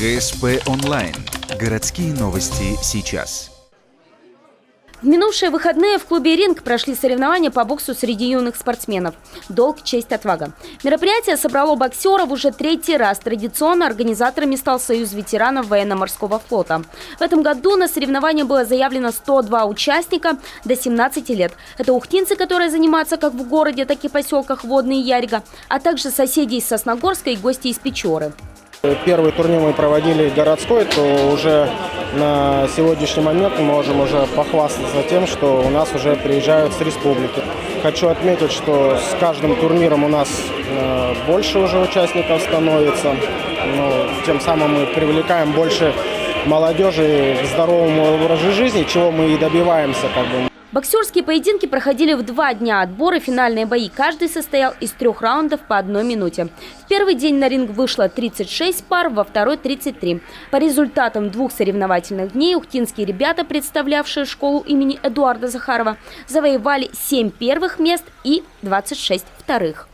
ГСП онлайн. Городские новости сейчас. В минувшие выходные в клубе «Ринг» прошли соревнования по боксу среди юных спортсменов. «Долг, честь, отвага». Мероприятие собрало боксеров уже третий раз. Традиционно организаторами стал Союз ветеранов военно-морского флота. В этом году на соревнования было заявлено 102 участника до 17 лет. Это ухтинцы, которые занимаются как в городе, так и в поселках Водный и Ярига, а также соседи из Сосногорска и гости из Печоры. Первый турнир мы проводили городской, то уже на сегодняшний момент мы можем уже похвастаться тем, что у нас уже приезжают с республики. Хочу отметить, что с каждым турниром у нас больше уже участников становится. Тем самым мы привлекаем больше молодежи к здоровому образу жизни, чего мы и добиваемся. Боксерские поединки проходили в 2 дня. Отбор и финальные бои. Каждый состоял из 3 раундов по 1 минуте. В первый день на ринг вышло 36 пар, во второй – 33. По результатам 2 соревновательных дней ухтинские ребята, представлявшие школу имени Эдуарда Захарова, завоевали 7 первых мест и 26 вторых.